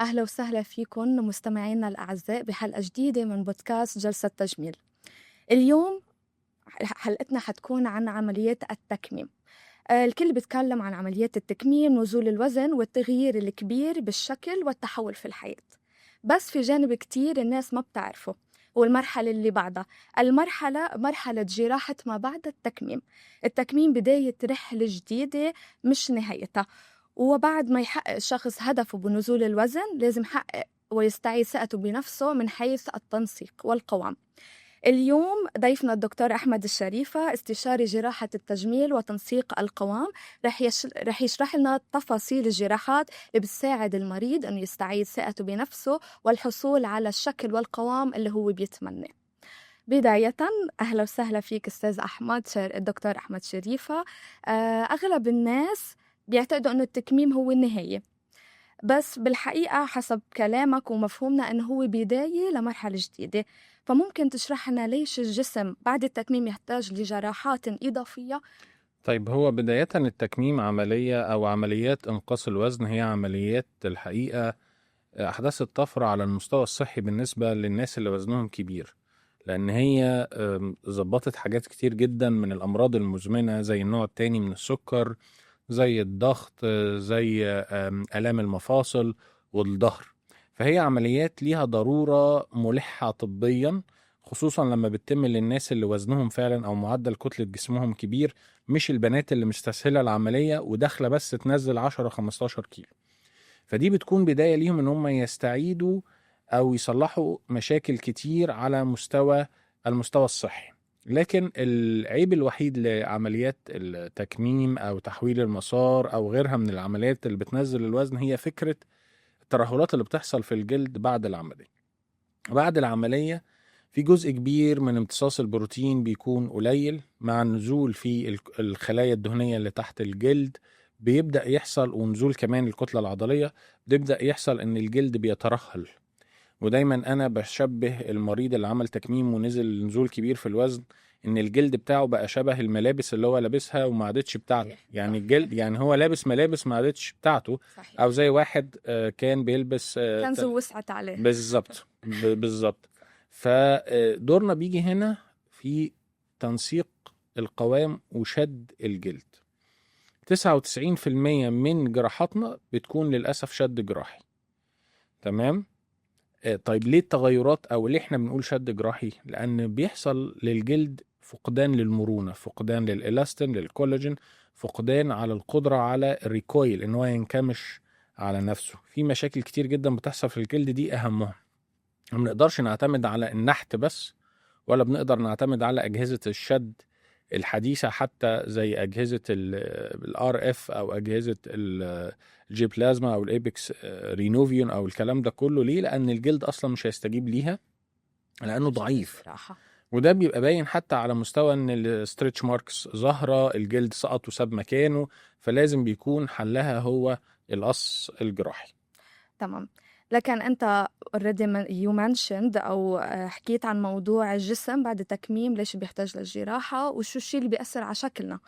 أهلا وسهلا فيكم مستمعينا الأعزاء بحلقة جديدة من بودكاست جلسة تجميل. اليوم حلقتنا حتكون عن عمليات التكميم. الكل بيتكلم عن عمليات التكميم، نزول الوزن والتغيير الكبير بالشكل والتحول في الحياة. بس في جانب كتير الناس ما بتعرفه، والمرحلة اللي بعدها مرحلة جراحة ما بعد التكميم. التكميم بداية رحلة جديدة مش نهايتها. وبعد ما يحقق الشخص هدفه بنزول الوزن لازم يحقق ويستعيد ثقته بنفسه من حيث التنسيق والقوام. اليوم ضيفنا الدكتور أحمد الشريفة، استشاري جراحة التجميل وتنسيق القوام. رح يشرح لنا تفاصيل الجراحات اللي بتساعد المريض أنه يستعيد ثقته بنفسه والحصول على الشكل والقوام اللي هو بيتمناه. بداية، أهلا وسهلا فيك أستاذ أحمد، الدكتور أحمد شريفة. أغلب الناس بيعتقدوا أنه التكميم هو النهاية، بس بالحقيقة حسب كلامك ومفهومنا أنه هو بداية لمرحلة جديدة. فممكن تشرح لنا ليش الجسم بعد التكميم يحتاج لجراحات إضافية؟ طيب، هو بداية التكميم عملية أو عمليات إنقاص الوزن هي عمليات الحقيقة أحدثت طفرة على المستوى الصحي بالنسبة للناس اللي وزنهم كبير، لأن هي ظبطت حاجات كتير جدا من الأمراض المزمنة زي النوع التاني من السكر، زي الضغط، زي آلام المفاصل والظهر. فهي عمليات ليها ضرورة ملحة طبيا، خصوصا لما بتتم للناس اللي وزنهم فعلا أو معدل كتلة جسمهم كبير، مش البنات اللي مستسهلة العملية وداخلة بس تنزل 10-15 كيلو. فدي بتكون بداية ليهم ان هم يستعيدوا او يصلحوا مشاكل كتير على المستوى الصحي. لكن العيب الوحيد لعمليات التكميم او تحويل المسار او غيرها من العمليات اللي بتنزل الوزن هي فكرة الترهلات اللي بتحصل في الجلد بعد العملية. بعد العملية في جزء كبير من امتصاص البروتين بيكون قليل، مع النزول في الخلايا الدهنية اللي تحت الجلد بيبدأ يحصل، ونزول كمان الكتلة العضلية بيبدأ يحصل ان الجلد بيترهل. ودايما انا بشبه المريض اللي عمل تكميم ونزل نزول كبير في الوزن ان الجلد بتاعه بقى شبه الملابس اللي هو لابسها وما عادتش بتاعته. يعني الجلد، يعني هو لابس ملابس ما عادتش بتاعته. صحيح. او زي واحد كان بيلبس كنزه وسعت عليه. بالظبط. بالظبط. فدورنا بيجي هنا في تنسيق القوام وشد الجلد. 99% من جراحاتنا بتكون للأسف شد جراحي. تمام. طيب ليه التغيرات او ليه احنا بنقول شد جراحي؟ لأن بيحصل للجلد فقدان للمرونة، فقدان للإلاستين، للكولاجين، فقدان على القدرة على الريكويل ان هو ينكمش على نفسه. في مشاكل كتير جدا بتحصل في الجلد، دي أهمها ما بنقدرش نعتمد على النحت بس، ولا بنقدر نعتمد على أجهزة الشد الحديثة حتى زي أجهزة الار اف أو أجهزة الجي بلازما أو الإيبكس رينوفيون أو الكلام ده كله. ليه؟ لأن الجلد أصلا مش هيستجيب ليها لأنه ضعيف. وده بيبقى باين حتى على مستوى ان الستريتش ماركس ظاهرة، الجلد سقط وساب مكانه، فلازم بيكون حلها هو القص الجراحي. تمام. لكن أنت already you mentioned أو حكيت عن موضوع الجسم بعد التكميم ليش بيحتاج للجراحة وشو الشيء اللي بيأثر على شكلنا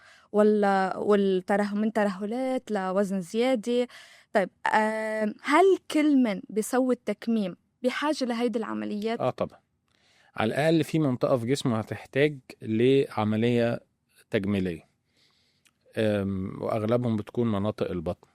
من ترهلات لوزن زيادة. طيب، هل كل من بيسوي التكميم بحاجة لهيدي العمليات؟ طبعا، على الأقل في منطقة في جسمه هتحتاج لعملية تجميلية، وأغلبهم بتكون مناطق البطن.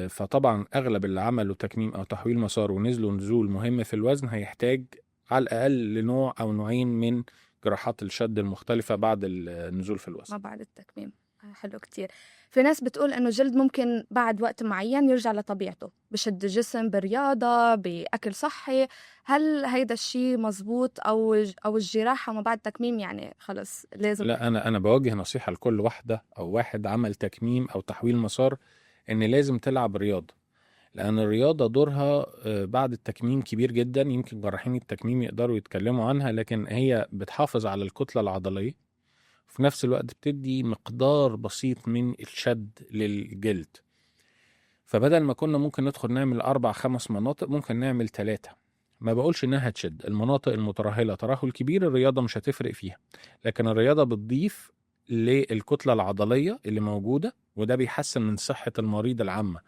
فطبعا أغلب اللي عملوا تكميم أو تحويل مسار ونزلوا نزول مهم في الوزن هيحتاج على الأقل لنوع أو نوعين من جراحات الشد المختلفة بعد النزول في الوزن. ما بعد التكميم. حلو كتير. في ناس بتقول إنه الجلد ممكن بعد وقت معين يرجع لطبيعته بشد الجسم برياضة بأكل صحي. هل هيدا الشيء مزبوط أو الجراحة ما بعد التكميم يعني خلص لازم؟ لا، أنا بوجه نصيحة لكل واحدة أو واحد عمل تكميم أو تحويل مسار إن لازم تلعب رياضة، لأن الرياضة دورها بعد التكميم كبير جدا. يمكن جراحين التكميم يقدروا يتكلموا عنها، لكن هي بتحافظ على الكتلة العضلية، في نفس الوقت بتدي مقدار بسيط من الشد للجلد. فبدل ما كنا ممكن ندخل نعمل 4-5 مناطق، ممكن نعمل 3. ما بقولش انها تشد المناطق المترهلة ترهل كبير، الرياضة مش هتفرق فيها، لكن الرياضة بتضيف للكتلة العضلية اللي موجودة، وده بيحسن من صحة المريض العامة.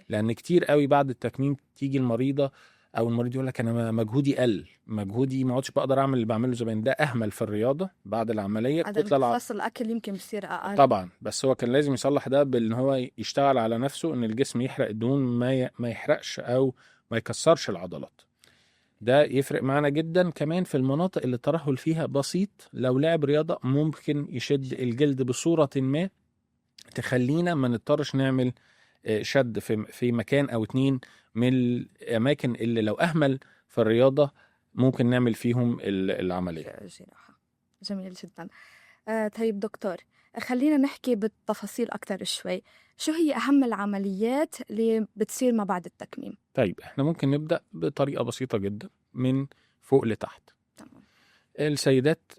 لان كتير قوي بعد التكميم تيجي المريضه او المريض يقول لك انا مجهودي قل، مجهودي ما عدتش بقدر اعمل اللي بعمله زمان. ده اهمل في الرياضه بعد العمليه. عدم الكتله امتصاص الاكل يمكن بصير اقل. طبعا، بس هو كان لازم يصلح ده بان هو يشتغل على نفسه، ان الجسم يحرق الدهون، ما يحرقش او ما يكسرش العضلات. ده يفرق معنا جدا. كمان في المناطق اللي الترهل فيها بسيط، لو لعب رياضة ممكن يشد الجلد بصورة ما تخلينا ما نضطرش نعمل شد في مكان او اتنين من الاماكن اللي لو اهمل في الرياضة ممكن نعمل فيهم العملية. جراحة. جميل جدا. طيب دكتور، خلينا نحكي بالتفاصيل أكتر شوي. شو هي أهم العمليات اللي بتصير ما بعد التكميم؟ طيب احنا ممكن نبدأ بطريقة بسيطة جدا من فوق لتحت. تمام. السيدات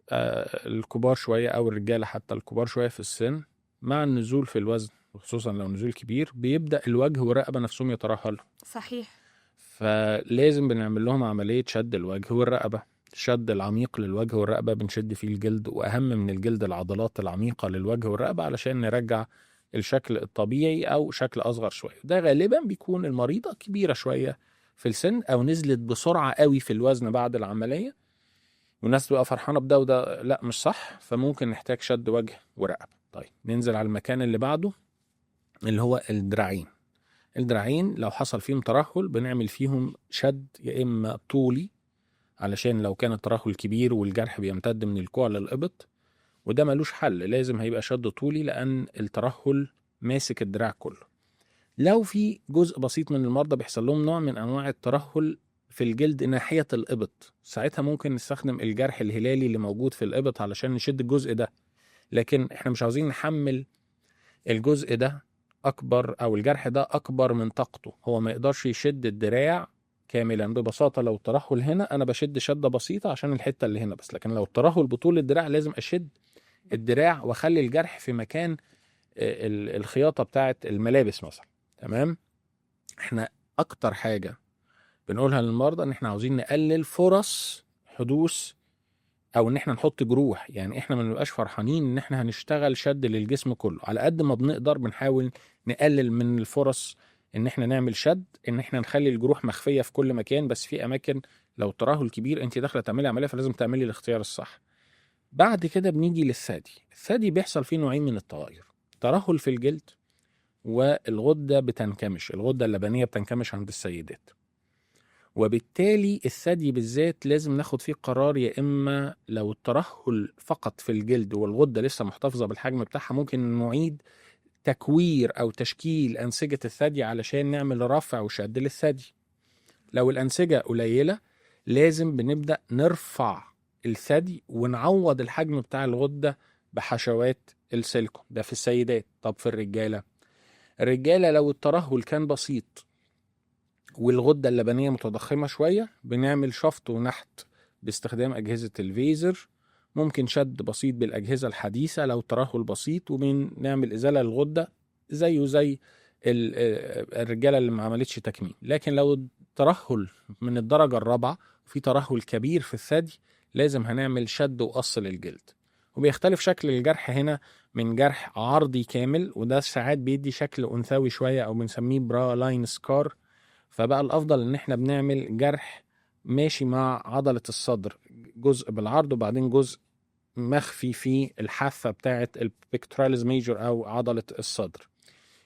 الكبار شوية أو الرجالة حتى الكبار شوية في السن، مع النزول في الوزن خصوصا لو نزول كبير بيبدأ الوجه والرقبة نفسهم يترهلوا. صحيح. فلازم بنعمل لهم عملية شد الوجه والرقبة. الشد العميق للوجه والرقبة بنشد فيه الجلد، وأهم من الجلد العضلات العميقة للوجه والرقبة علشان نرجع الشكل الطبيعي أو شكل أصغر شوية. ده غالبا بيكون المريضة كبيرة شوية في السن أو نزلت بسرعة قوي في الوزن بعد العملية، والناس تبقى فرحانة بده وده لا مش صح، فممكن نحتاج شد وجه ورقبة. طيب ننزل على المكان اللي بعده اللي هو الدراعين. الدراعين لو حصل فيهم ترهل بنعمل فيهم شد يا إما طولي، علشان لو كان الترهل كبير والجرح بيمتد من الكوع للإبط، وده ملوش حل، لازم هيبقى شد طولي لأن الترهل ماسك الدراع كله. لو في جزء بسيط من المرضى بيحصل لهم نوع من أنواع الترهل في الجلد ناحية الإبط، ساعتها ممكن نستخدم الجرح الهلالي اللي موجود في الإبط علشان نشد الجزء ده. لكن احنا مش عاوزين نحمل الجزء ده أكبر أو الجرح ده أكبر من طاقته، هو ما يقدرش يشد الدراع كاملا. ببساطة لو الترهل هنا أنا بشد شدة بسيطة عشان الحتة اللي هنا بس، لكن لو الترهل بطول الدراع لازم أشد الدراع وأخلي الجرح في مكان الخياطة بتاعت الملابس مثلا. تمام. احنا أكتر حاجة بنقولها للمرضى ان احنا عاوزين نقلل فرص حدوث او ان احنا نحط جروح. يعني احنا ما نبقاش فرحانين ان احنا هنشتغل شد للجسم كله، على قد ما بنقدر بنحاول نقلل من الفرص ان احنا نعمل شد، ان احنا نخلي الجروح مخفية في كل مكان. بس في اماكن لو الترهل كبير انت داخله تعملي عملية فلازم تعملي الاختيار الصح. بعد كده بنيجي للثدي. الثدي بيحصل فيه نوعين من التغير، ترهل في الجلد والغدة بتنكمش، الغدة اللبنية بتنكمش عند السيدات، وبالتالي الثدي بالذات لازم ناخد فيه قرار. يا إما لو الترهل فقط في الجلد والغدة لسه محتفظة بالحجم بتاعها ممكن نعيد تكوير أو تشكيل أنسجة الثدي علشان نعمل رفع وشد للثدي. لو الأنسجة قليلة لازم بنبدأ نرفع الثدي ونعوض الحجم بتاع الغدة بحشوات السيليكون. ده في السيدات. طب في الرجالة لو الترهل كان بسيط والغدة اللبنية متضخمة شوية بنعمل شفط ونحت باستخدام أجهزة الفيزر. ممكن شد بسيط بالأجهزة الحديثة لو ترهل بسيط، وبنعمل إزالة للغدة زيه زي الرجالة اللي ما عملتش تكميم. لكن لو الترهل من الدرجة الرابعة وفي ترهل كبير في الثدي لازم هنعمل شد وقص للجلد. وبيختلف شكل الجرح هنا من جرح عرضي كامل، وده ساعات بيدي شكل أنثوي شوية أو بنسميه برا لاين سكار. فبقى الافضل ان احنا بنعمل جرح ماشي مع عضلة الصدر، جزء بالعرض وبعدين جزء مخفي في الحافة بتاعة البيكتوراليز ميجور او عضلة الصدر.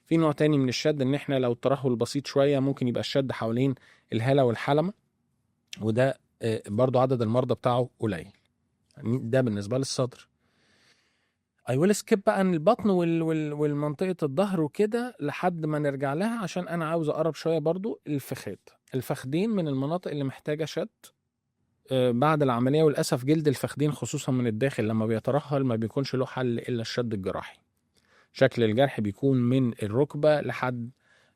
في نوع تاني من الشد ان احنا لو الترهل بسيط شوية ممكن يبقى الشد حوالين الهالة والحلمة، وده برضو عدد المرضى بتاعه قليل. ده بالنسبة للصدر. I will skip بقى عن البطن والمنطقة الظهر وكده لحد ما نرجع لها، عشان أنا عاوز أقرب شوية برضو الفخدين من المناطق اللي محتاجة شد بعد العملية. وللأسف جلد الفخدين خصوصا من الداخل لما بيترهل ما بيكونش له حل إلا الشد الجراحي. شكل الجرح بيكون من الركبة لحد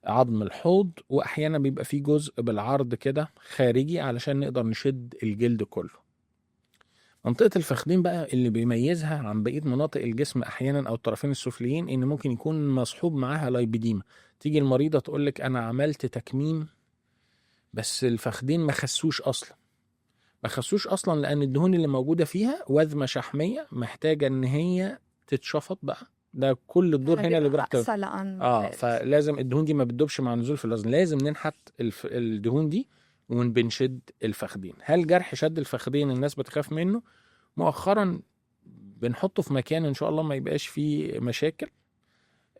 عظم الحوض، وأحيانا بيبقى فيه جزء بالعرض كده خارجي علشان نقدر نشد الجلد كله. منطقة الفخدين بقى اللي بيميزها عن بقية مناطق الجسم أحيانا أو الطرفين السفليين إن ممكن يكون مصحوب معاها لايبيديما. تيجي المريضة تقولك أنا عملت تكميم بس الفخدين ما خسوش أصلا لأن الدهون اللي موجودة فيها وذمة شحمية محتاجة إن هي تتشفط بقى ده كل الدور هنا اللي بيروح أقسى لأن فلازم الدهون دي ما بتدوبش مع النزول في الوزن، لازم ننحت الدهون دي وبنشد الفخذين. هل جرح شد الفخذين الناس بتخاف منه؟ مؤخرا بنحطه في مكان ان شاء الله ما يبقاش فيه مشاكل.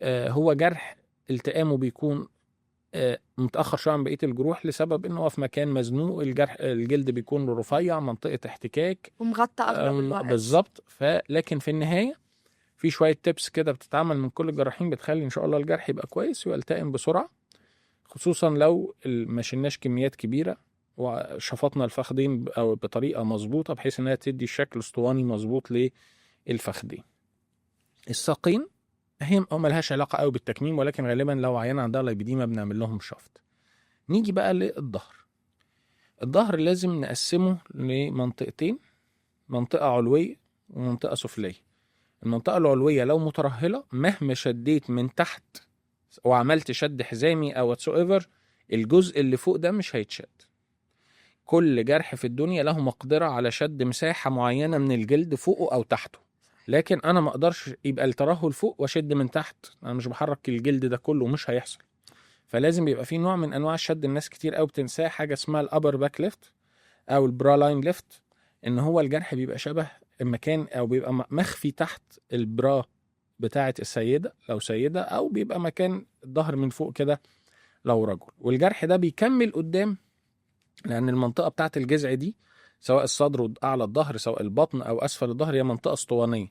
هو جرح التئامه بيكون متأخر شوية عن بقية الجروح لسبب انه هو في مكان مزنوق، الجلد بيكون رفيع، منطقة احتكاك ومغطى أغلب الوقت. بالظبط. لكن في النهاية في شوية تيبس كده بتتعمل من كل الجراحين بتخلي ان شاء الله الجرح يبقى كويس ويلتئم بسرعة، خصوصا لو ما شلناش كميات كبيرة وشفطنا الفخذين او بطريقة مظبوطة بحيث انها تدي الشكل اسطواني مظبوط للفخذين. الساقين هي ملهاش علاقة قوي بالتكميم، ولكن غالبا لو عيان عندها لايبيديما بنعمل لهم شفط. نيجي بقى للظهر. الظهر لازم نقسمه لمنطقتين، منطقة علوية ومنطقة سفلية. المنطقة العلوية لو مترهلة مهما شديت من تحت وعملت شد حزامي أو whatsoever الجزء اللي فوق ده مش هيتشد. كل جرح في الدنيا له مقدرة على شد مساحة معينة من الجلد فوقه أو تحته، لكن أنا ما أقدرش يبقى الترهل فوق وشد من تحت، أنا مش بحرك الجلد ده كله، مش هيحصل. فلازم يبقى في نوع من أنواع الشد الناس كتير أوي بتنساه، حاجة اسمها الأبر باك ليفت أو البرا لاين ليفت، إن هو الجرح بيبقى شبه المكان أو بيبقى مخفي تحت البرا بتاعة السيدة لو سيدة، أو بيبقى مكان الظهر من فوق كده لو رجل. والجرح ده بيكمل قدام لأن المنطقة بتاعة الجذع دي سواء الصدر وأعلى الظهر سواء البطن أو أسفل الظهر هي منطقة اسطوانية،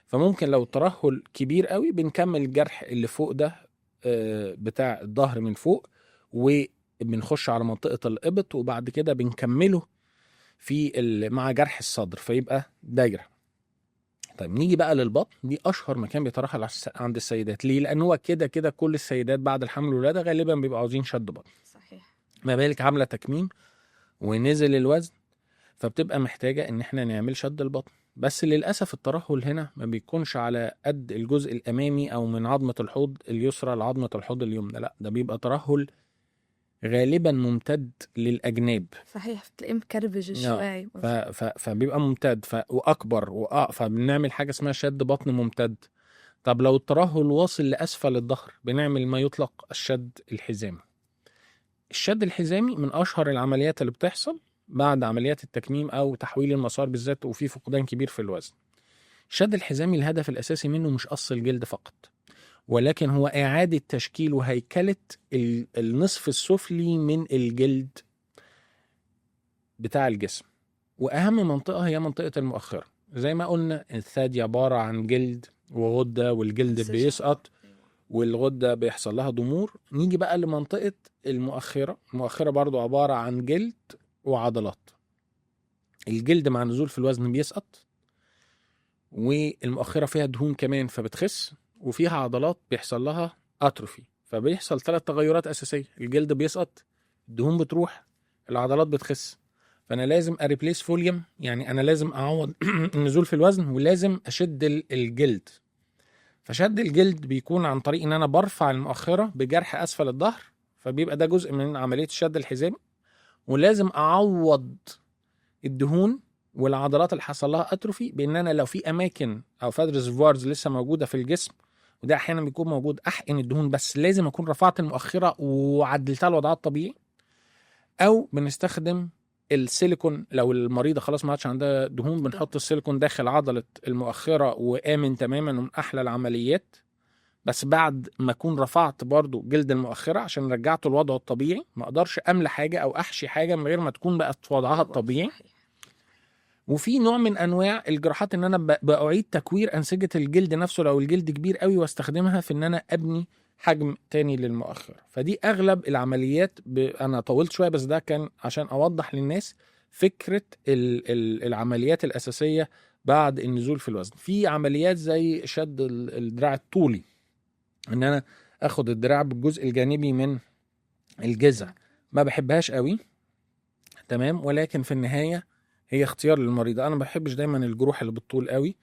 فممكن لو الترهل كبير قوي بنكمل الجرح اللي فوق ده بتاع الظهر من فوق وبنخش على منطقة الإبط وبعد كده بنكمله مع جرح الصدر فيبقى دايرة. طيب نيجي بقى للبطن، دي أشهر مكان بيترهل عند السيدات. ليه؟ لأن هو كده كل السيدات بعد الحمل والولادة غالبا بيبقوا عاوزين شد بطن. صحيح. ما بالك عاملة تكميم ونزل الوزن، فبتبقى محتاجة ان احنا نعمل شد البطن. بس للأسف الترهل هنا ما بيكونش على قد الجزء الأمامي أو من عظمة الحوض اليسرى لعظمة الحوض اليمنى، لا ده بيبقى ترهل غالبا ممتد للأجناب. صحيح، تلاقيه مكربج شوي. فبيبقى ممتد وأكبر فبنعمل حاجة اسمها شد بطن ممتد. طب لو الترهل واصل لأسفل الظهر بنعمل ما يطلق الشد الحزامي. الشد الحزامي من أشهر العمليات اللي بتحصل بعد عمليات التكميم أو تحويل المسار بالذات وفي فقدان كبير في الوزن. الشد الحزامي الهدف الأساسي منه مش قص الجلد فقط، ولكن هو إعادة تشكيل وهيكلة النصف السفلي من الجلد بتاع الجسم. وأهم منطقة هي منطقة المؤخرة. زي ما قلنا الثدي عبارة عن جلد وغدة، والجلد بيسقط والغدة بيحصل لها ضمور. نيجي بقى لمنطقة المؤخرة. المؤخرة برضو عبارة عن جلد وعضلات. الجلد مع نزول في الوزن بيسقط، والمؤخرة فيها دهون كمان فبتخس، وفيها عضلات بيحصل لها أتروفي. فبيحصل 3 تغيرات أساسية، الجلد بيسقط، الدهون بتروح، العضلات بتخس. فأنا لازم أريبليس فوليوم، يعني أنا لازم أعوض النزول في الوزن ولازم أشد الجلد. فشد الجلد بيكون عن طريق ان انا برفع المؤخرة بجرح اسفل الظهر، فبيبقى ده جزء من عملية الشد الحزامي. ولازم اعوض الدهون والعضلات اللي حصل لها اتروفي بان انا لو في اماكن او فات ريزرفوارز لسه موجودة في الجسم، وده احيانا بيكون موجود، احقن الدهون، بس لازم اكون رفعت المؤخرة وعدلتها لوضعها الطبيعي. او بنستخدم السيليكون لو المريضة خلاص ما عادش عندها دهون، بنحط السيليكون داخل عضلة المؤخرة وآمن تماما ومن أحلى العمليات، بس بعد ما أكون رفعت برضو جلد المؤخرة عشان رجعته لوضعه الطبيعي. ما أقدرش أملى حاجة أو أحشي حاجة من غير ما تكون بقت في وضعها الطبيعي. وفي نوع من أنواع الجراحات إن أنا بأعيد تكوير أنسجة الجلد نفسه لو الجلد كبير قوي، واستخدمها في إن أنا أبني حجم تاني للمؤخرة. فدي أغلب العمليات. أنا طولت شوية بس ده كان عشان أوضح للناس فكرة العمليات الأساسية بعد النزول في الوزن. في عمليات زي شد الدراع الطولي، إن أنا أخد الدراع بالجزء الجانبي من الجذع، ما بحبهاش قوي، تمام، ولكن في النهاية هي اختيار للمريض. أنا ما بحبش دايما الجروح اللي بالطول قوي،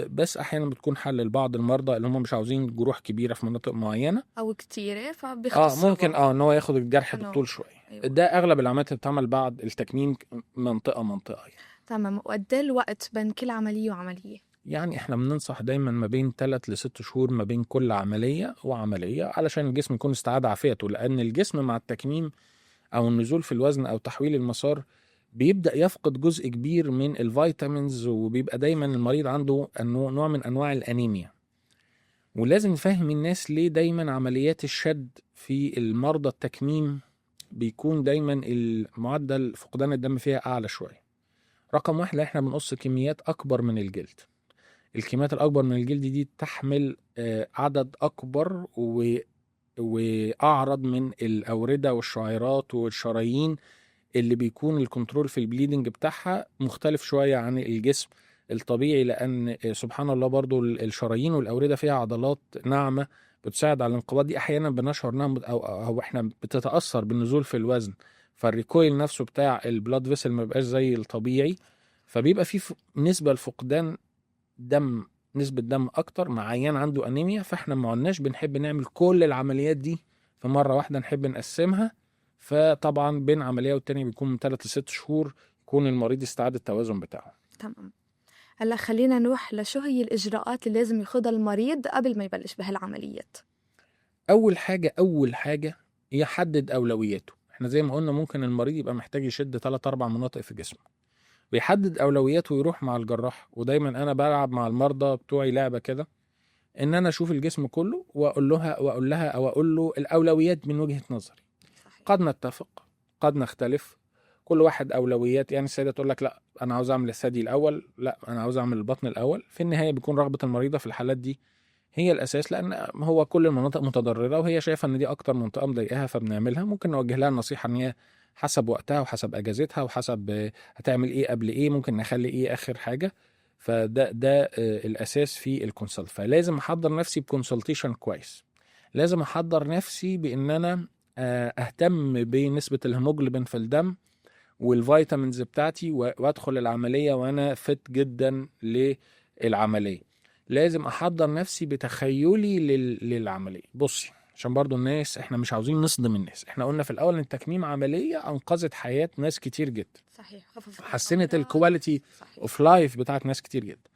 بس احيانا بتكون حل لبعض المرضى اللي هم مش عاوزين جروح كبيره في مناطق معينه او كتيره فبيختصروا. ممكن ان هو ياخد الجرح بالطول شويه. أيوة. ده اغلب العمليات اللي بتعمل بعد التكميم منطقه يعني. تمام. وقد ايه الوقت بين كل عمليه وعمليه؟ يعني احنا بننصح دايما ما بين 3 ل 6 شهور ما بين كل عملية وعملية علشان الجسم يكون استعاد عافيته، لأن الجسم مع التكميم أو النزول في الوزن أو تحويل المسار بيبدأ يفقد جزء كبير من الفيتامينز، وبيبقى دايما المريض عنده نوع من أنواع الأنيميا. ولازم نفهم الناس ليه دايما عمليات الشد في المرضى التكميم بيكون دايما المعدل فقدان الدم فيها أعلى شوية. رقم واحد، احنا بنقص كميات أكبر من الجلد. الكميات الأكبر من الجلد دي تحمل عدد أكبر وأعرض من الأوردة والشعيرات والشرايين اللي بيكون الكنترول في البليدنج بتاعها مختلف شوية عن الجسم الطبيعي، لأن سبحان الله برضو الشرايين والأوردة فيها عضلات ناعمة بتساعد على الانقباض. دي أحيانا بنشعر إنها أو إحنا بتتأثر بالنزول في الوزن، فالريكويل نفسه بتاع البلاد فيسل ما بيبقاش زي الطبيعي، فبيبقى في نسبة لفقدان دم، نسبة دم أكتر مع عيان عنده أنيميا. فإحنا ما عدناش بنحب نعمل كل العمليات دي في مرة واحدة، نحب نقسمها. فطبعا بين عملية والتانية بيكون من 3 ل 6 شهور يكون المريض استعاد التوازن بتاعه. تمام. هلا خلينا نروح لشو هي الإجراءات اللي لازم ياخدها المريض قبل ما يبلش بهالعمليات. أول حاجة يحدد أولوياته. احنا زي ما قلنا ممكن المريض يبقى محتاج يشد 3-4 مناطق في جسمه، بيحدد أولوياته ويروح مع الجراح. ودايما أنا بلعب مع المرضى بتوعي لعبة كده، إن أنا أشوف الجسم كله وأقول له الأولويات من وجهة نظري. قد نتفق قد نختلف، كل واحد أولويات. يعني السيدة تقول لك لا أنا عاوز أعمل الثدي الأول، لا أنا عاوز أعمل البطن الأول. في النهاية بيكون رغبة المريضة في الحالات دي هي الأساس، لأن هو كل المناطق متضررة وهي شايفة إن دي أكتر منطقة مضايقاها فبنعملها. ممكن نوجه لها النصيحة إن هي حسب وقتها وحسب أجازتها وحسب هتعمل إيه قبل إيه، ممكن نخلي إيه آخر حاجة. فده الأساس في الكونسلت. فلازم أحضر نفسي بكونسلتيشن كويس، لازم أحضر نفسي بإن أنا أهتم بنسبة الهيموجلوبين في الدم والفيتامينز بتاعتي، وأدخل العملية وأنا فت جدا للعملية. لازم أحضر نفسي بتخيلي للعملية. بصي عشان برضو الناس، احنا مش عاوزين نصدم الناس. احنا قلنا في الأول ان التكميم عملية أنقذت حياة ناس كتير جدا، صحيح، حسنت الكواليتي اوف لايف بتاعت ناس كتير جدا.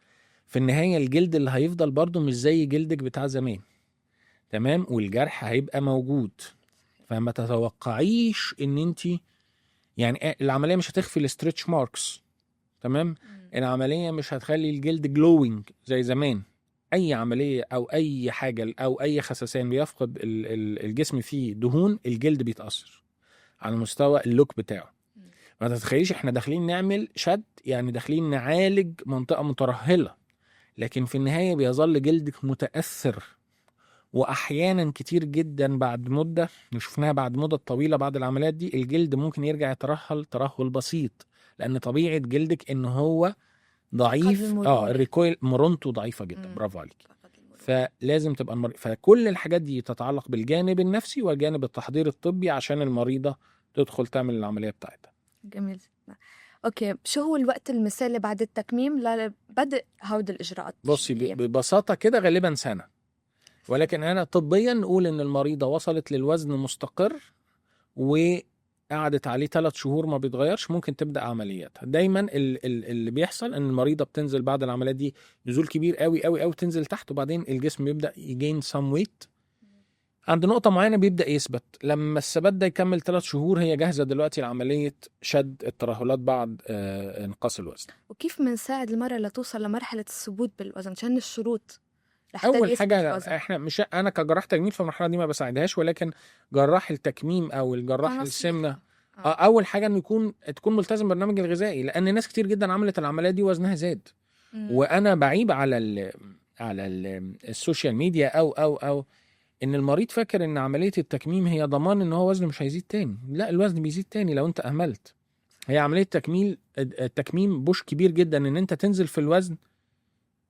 في النهاية الجلد اللي هيفضل برضو مش زي جلدك بتاع زمان، تمام، والجرح هيبقى موجود. فما تتوقعيش ان انت يعني العملية مش هتخفي الستريتش ماركس، تمام. العملية مش هتخلي الجلد جلوينج زي زمان. اي عملية او اي حاجة او اي خسسان بيفقد الجسم فيه دهون، الجلد بيتأثر على مستوى اللوك بتاعه. ما تتخيليش احنا داخلين نعمل شد، يعني داخلين نعالج منطقة مترهلة، لكن في النهاية بيظل جلدك متأثر. واحيانا كتير جدا بعد مدة، شفناها بعد مدة طويلة بعد العمليات دي، الجلد ممكن يرجع يترهل ترهل بسيط، لان طبيعة جلدك ان هو ضعيف. الريكويل مرونته ضعيفة جدا. برافو عليك. فلازم تبقى فكل الحاجات دي تتعلق بالجانب النفسي وجانب التحضير الطبي عشان المريضة تدخل تعمل العملية بتاعتها. جميل جدا. اوكي، شو هو الوقت المثالي بعد التكميم لبدء هود الإجراءات؟ بصي ببساطة كده غالبا سنة، ولكن أنا طبيا نقول إن المريضة وصلت للوزن مستقر وقعدت عليه 3 شهور ما بيتغيرش، ممكن تبدأ عملياتها. دايما اللي بيحصل إن المريضة بتنزل بعد العمليات دي نزول كبير قوي قوي قوي، تنزل تحت وبعدين الجسم يبدأ يجين سام ويت عند نقطة معينة، بيبدأ يثبت. لما الثبات ده يكمل 3 شهور هي جاهزة دلوقتي لعملية شد الترهلات بعد انقاص الوزن. وكيف منساعد المرأة لتوصل لمرحلة الثبوت بالوزن؟ عشان الشروط اول حاجه احنا مش انا كجراح تجميل في المرحله دي ما بساعدهاش، ولكن جراح التكميم او الجراح السمنه اول حاجه انه تكون ملتزم بالبرنامج الغذائي، لان ناس كتير جدا عملت العمليه دي وزنها زاد. وانا بعيب على السوشيال ميديا او ان المريض فاكر ان عمليه التكميم هي ضمان ان هو وزنه مش هيزيد تاني. لا، الوزن بيزيد تاني لو انت اهملت. هي عمليه التكميم بوش كبير جدا ان انت تنزل في الوزن،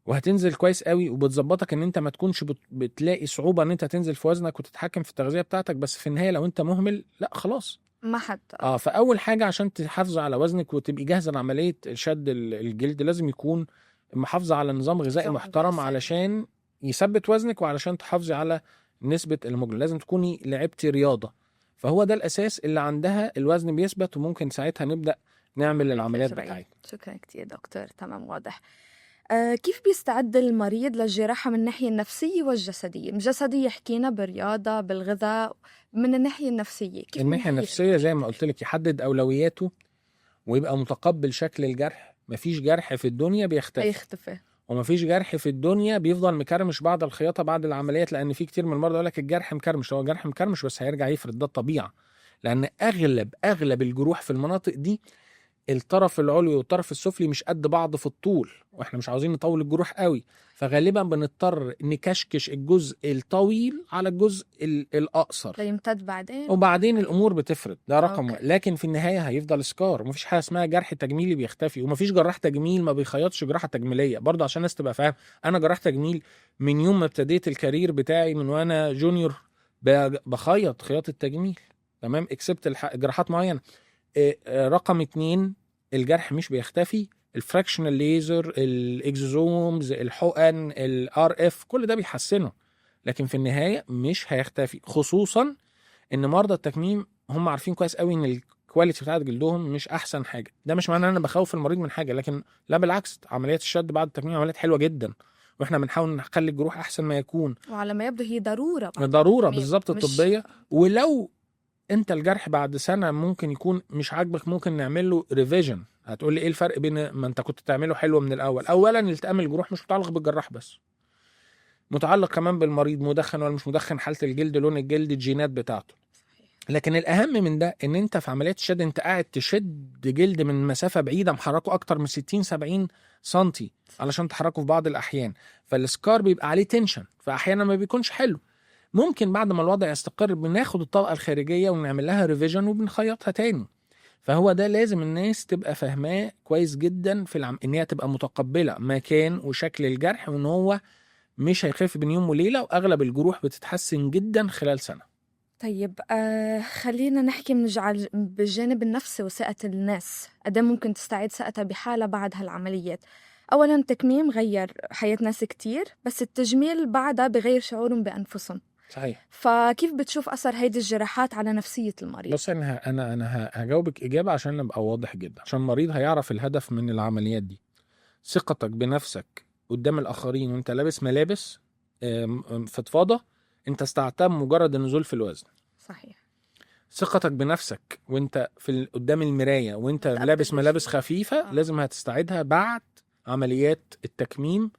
وهتنزل كويس قوي، وبتظبطك ان انت ما تكونش بتلاقي صعوبة ان انت تنزل في وزنك وتتحكم في التغذية بتاعتك. بس في النهاية لو انت مهمل، لا خلاص ما حد فاول حاجة عشان تحافظ على وزنك وتبقي جاهزة لعملية شد الجلد، لازم يكون محافظة على نظام غذائي محترم علشان يثبت وزنك وعلشان تحافظي على نسبة الهيموجلوبين. لازم تكوني لعبتي رياضة، فهو ده الاساس اللي عندها الوزن بيثبت، وممكن ساعتها نبدأ نعمل العمليات بتاعتنا. شكرا كتير دكتور. تمام، واضح. كيف بيستعد المريض للجراحة من الناحية النفسية والجسدية؟ من الجسدية حكينا بالرياضة بالغذاء، من الناحية النفسية كيف الناحية النفسية زي ما قلت لك يحدد أولوياته ويبقى متقبل شكل الجرح. مفيش جرح في الدنيا هيختفي، ومفيش جرح في الدنيا بيفضل مكرمش بعد الخياطة بعد العمليات، لأن في كتير من المرضى يقول لك الجرح مكرمش. هو جرح مكرمش بس هيرجع يفرد، ده الطبيعة. لأن أغلب الجروح في المناطق دي الطرف العلوي والطرف السفلي مش قد بعض في الطول، واحنا مش عاوزين نطول الجروح قوي، فغالبا بنضطر نكشكش الجزء الطويل على الجزء الأقصر يمتد بعدين وبعدين الامور بتفرد. ده رقم أوكي. واحد. لكن في النهايه هيفضل سكار، ومفيش حاجه اسمها جرح تجميلي بيختفي، ومفيش جراح تجميل ما بيخيطش جراحه تجميليه برضه، عشان الناس تبقى فاهم. انا جراح تجميل من يوم ما ابتديت الكارير بتاعي من وانا جونيور بخيط خياطه تجميل، تمام، اكسبت جراحات معينه. رقم 2، الجرح مش بيختفي. الفراكشنال ليزر، الاكزوزومز، الحقن، الار اف، كل ده بيحسنه، لكن في النهايه مش هيختفي. خصوصا ان مرضى التكميم هم عارفين كويس قوي ان الكواليتي بتاعت جلدهم مش احسن حاجه. ده مش معناه ان انا بخوف المريض من حاجه، لكن لا بالعكس، عمليات الشد بعد التكميم عمليات حلوه جدا، واحنا بنحاول نخلي الجروح احسن ما يكون. وعلى ما يبدو هي ضرورة بعد ضروره التكميم، بالظبط مش الطبيه. ولو انت الجرح بعد سنه ممكن يكون مش عاجبك، ممكن نعمل له ريفيجن. هتقول لي ايه الفرق بين ما انت كنت تعمله حلو من الاول؟ اولا التئام الجروح مش متعلق بالجراح بس، متعلق كمان بالمريض، مدخن ولا مش مدخن، حاله الجلد، لون الجلد، الجينات بتاعته. لكن الاهم من ده ان انت في عمليات الشد انت قاعد تشد جلد من مسافه بعيده، محركه اكتر من 60-70 سنتي علشان تحركه في بعض الاحيان، فالسكار بيبقى عليه تنشن، فاحيانا ما بيكونش حلو. ممكن بعد ما الوضع يستقر بناخد الطبقه الخارجيه ونعمل لها ريفيجن وبنخيطها تاني. فهو ده لازم الناس تبقى فاهماه كويس جدا في ان هي تبقى متقبله مكان وشكل الجرح، وان هو مش هيخف بين يوم وليله، واغلب الجروح بتتحسن جدا خلال سنه. طيب خلينا نحكي بالجانب النفسي وثقة الناس، قد إيه ممكن تستعيد ثقتها بحالها بعد هالعمليات؟ أولاً التكميم غير حياة ناس كتير، بس التجميل بعدها بغير شعورهم بأنفسهم. صحيح. فكيف بتشوف أثر هيدي الجراحات على نفسية المريض؟ بص انا هجاوبك اجابه عشان ابقى واضح جدا، عشان المريض هيعرف الهدف من العمليات دي. ثقتك بنفسك قدام الاخرين وانت لابس ملابس فضفاضه انت استعدتها بمجرد النزول في الوزن. صحيح. ثقتك بنفسك وانت قدام المرايه وانت لابس ملابس خفيفه لازم هتستعيدها بعد عمليات التكميم،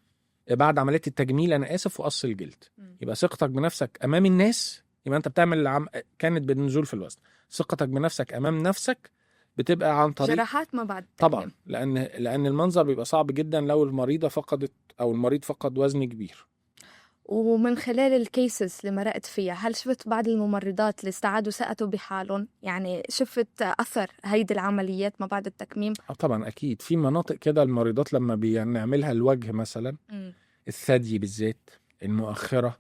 بعد عمليات التجميل انا اسف، وقص الجلد. يبقى ثقتك بنفسك امام الناس، يبقى انت بتعمل كانت بالنزول في الوزن. ثقتك بنفسك امام نفسك بتبقى عن طريق جراحات ما بعد طبعا، لان المنظر بيبقى صعب جدا لو المريضه فقدت او المريض فقد وزن كبير. ومن خلال الكيسز اللي مرقت فيها، هل شفت بعض الممرضات اللي استعادوا ثقته بحالهم؟ يعني شفت أثر هيدي العمليات ما بعد التكميم؟ طبعا أكيد. في مناطق كده المريضات لما بنعملها الوجه مثلا، الثدي بالذات، المؤخرة،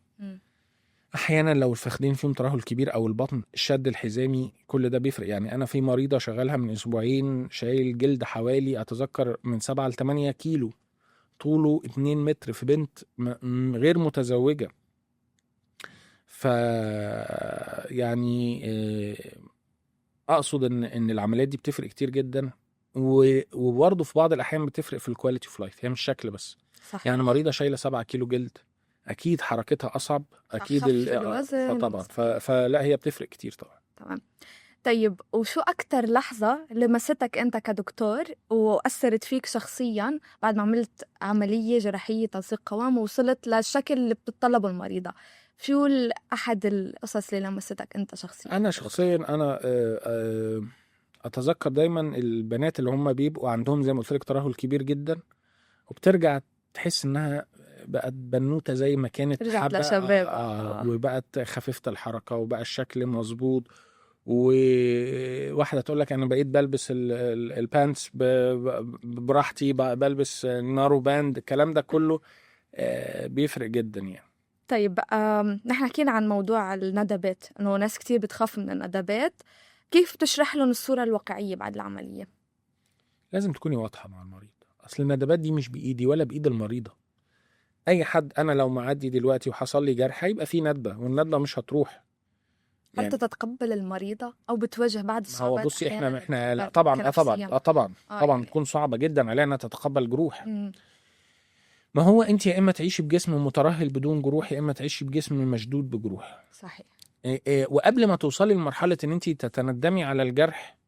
أحيانا لو الفخذين فيهم ترهل كبير أو البطن، الشد الحزامي، كل ده بيفرق. يعني أنا في مريضة شغالها من أسبوعين شايل جلد حوالي أتذكر من 7-8 كيلو، طوله 2 متر، في بنت غير متزوجة. ف يعني اقصد ان العمليات دي بتفرق كتير جدا، وبرضه في بعض الاحيان بتفرق في الكواليتي اوف لايف، هي مش شكل بس. صح. يعني مريضة شايلة 7 كيلو جلد اكيد حركتها اصعب، اكيد طبعا. فلا هي بتفرق كتير طبعا. تمام. طيب وشو أكتر لحظة لمستك أنت كدكتور وأثرت فيك شخصياً بعد ما عملت عملية جراحية تنسيق قوام ووصلت للشكل اللي بتطلبه المريضة؟ شو أحد القصص اللي لمستك أنت شخصياً؟ أنا شخصياً أنا أتذكر دايماً البنات اللي هم بيبقوا عندهم زي ما قلت لك ترهل كبير جدا، وبترجع تحس إنها بقت بنوتة زي ما كانت، رجعت لشباب وبقت خفيفة الحركة وبقى الشكل مظبوط. وواحدة تقول لك أنا بقيت بلبس البانتس براحتي، بلبس نارو باند، الكلام ده كله بيفرق جدا يعني. طيب نحن حكينا عن موضوع الندبات، إنه ناس كتير بتخاف من الندبات، كيف تشرح لهم الصورة الواقعية بعد العملية؟ لازم تكوني واضحة مع المريض. أصل الندبات دي مش بإيدي ولا بإيد المريضة. أي حد، أنا لو معدي دلوقتي وحصل لي جرح هيبقى فيه ندبة، والندبة مش هتروح. يعني هل تتقبل المريضة أو بتواجه بعض الصعوبات؟ هو بصي احنا لا طبعا طبعا تكون صعبة جدا علينا تتقبل جروح. ما هو انت يا اما تعيشي بجسم مترهل بدون جروح، يا اما تعيشي بجسم مشدود بجروح. صحيح. وقبل ما توصلي لمرحله ان انت تتندمي على الجرح،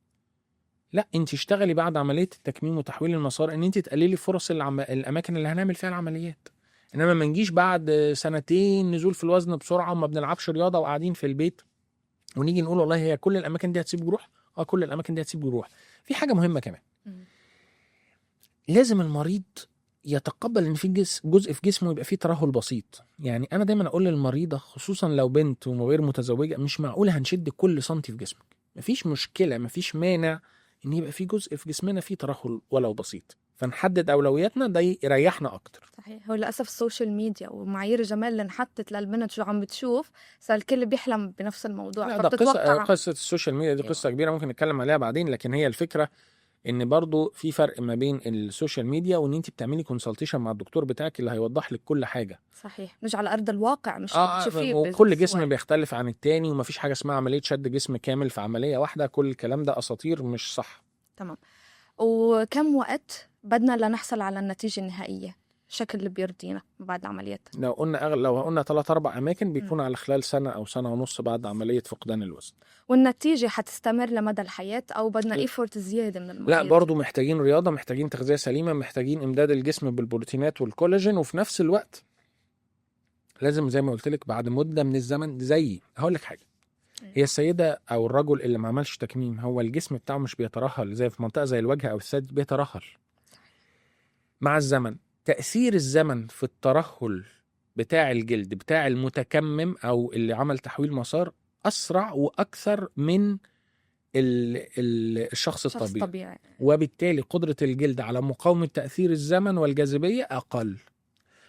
لا، انت اشتغلي بعد عمليه التكميم وتحويل المسار ان انت تقللي فرص الاماكن اللي هنعمل فيها العمليات. انما ما نجيش بعد سنتين نزول في الوزن بسرعه وما بنلعبش رياضه وقاعدين في البيت ونيجي نقول والله هي كل الاماكن دي هتسيب جروح. كل الاماكن دي هتسيب جروح. في حاجه مهمه كمان، لازم المريض يتقبل ان في جزء في جسمه يبقى فيه ترهل بسيط. يعني انا دايما اقول للمريضه، خصوصا لو بنت وغير متزوجه، مش معقوله هنشد كل سنتي في جسمك. مفيش مشكله، مفيش مانع ان يبقى في جزء في جسمنا فيه ترهل ولو بسيط، فنحدد اولوياتنا، ده يريحنا اكتر. صحيح. هو للأسف السوشيال ميديا ومعايير الجمال اللي انحطت للبنت شو عم بتشوف، صار الكل بيحلم بنفس الموضوع. لا، ده فبتتوقع قصه السوشيال ميديا دي قصه كبيره ممكن نتكلم عليها بعدين. لكن هي الفكره ان برضو في فرق ما بين السوشيال ميديا وان انت بتعملي كونسلتيشن مع الدكتور بتاعك اللي هيوضح لك كل حاجه. صحيح. مش على أرض الواقع، مش بتشوفيه وكل جسم بالصور. بيختلف عن التاني، ومفيش حاجه اسمها عمليه شد جسم كامل في عمليه واحده. كل الكلام ده اساطير مش صح. تمام. وكم وقت بدنا لنحصل على النتيجة النهائية، الشكل اللي بيرضينا بعد العمليات؟ لو قلنا 3-4 اماكن بيكون على خلال سنه او سنه ونص بعد عمليه فقدان الوزن. والنتيجة حتستمر لمدى الحياة أو بدنا إيفورت زيادة من المريض؟ لا، برضو محتاجين رياضه، محتاجين تغذيه سليمه، محتاجين امداد الجسم بالبروتينات والكولاجين، وفي نفس الوقت لازم زي ما قلت لك بعد مده من الزمن. زي هقول لك حاجه، هي السيده او الرجل اللي ما عملش تكميم، هو الجسم بتاعه مش بيترهل زي في منطقه زي الوجه او الثدي، بيترهل مع الزمن. تأثير الزمن في الترهل بتاع الجلد بتاع المتكمم أو اللي عمل تحويل مسار أسرع وأكثر من الشخص الطبيعي. وبالتالي قدرة الجلد على مقاومة تأثير الزمن والجاذبية أقل.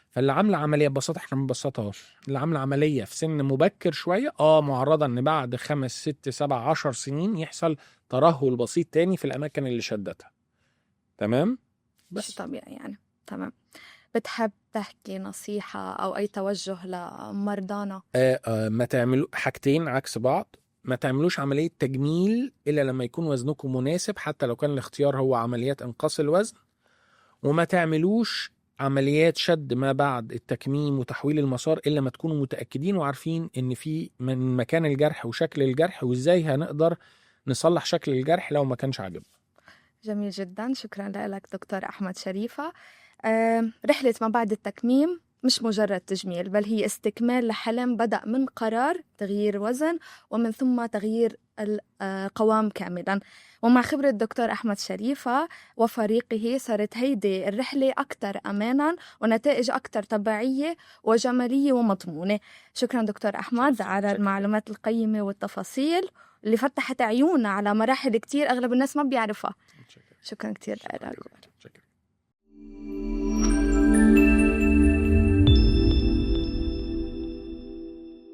فاللي عامله عملية ببساطة، احنا ما بنبسطهاش، اللي عامله عملية في سن مبكر شوية معرضة ان بعد 5 6 7 10 سنين يحصل ترهل بسيط تاني في الأماكن اللي شدتها. تمام؟ بس طبيعي يعني. تمام. بتحب تحكي نصيحة أو أي توجه لمرضانا؟ ما تعملوا حاجتين عكس بعض. ما تعملوش عملية تجميل إلا لما يكون وزنكم مناسب، حتى لو كان الاختيار هو عمليات إنقاص الوزن. وما تعملوش عمليات شد ما بعد التكميم وتحويل المسار إلا ما تكونوا متأكدين وعارفين إن في من مكان الجرح وشكل الجرح وإزاي هنقدر نصلح شكل الجرح لو ما كانش عاجبنا. جميل جدا. شكرا لك دكتور أحمد شريفة. رحلة ما بعد التكميم مش مجرد تجميل، بل هي استكمال لحلم بدأ من قرار تغيير وزن ومن ثم تغيير القوام كاملا. ومع خبرة الدكتور أحمد شريفة وفريقه صارت هيدي الرحلة أكثر أمانا ونتائج أكثر طبيعية وجمالية ومضمونة. شكرا دكتور أحمد على المعلومات القيمة والتفاصيل اللي فتحت عيوننا على مراحل كتير أغلب الناس ما بيعرفها. شكرا كتير لك.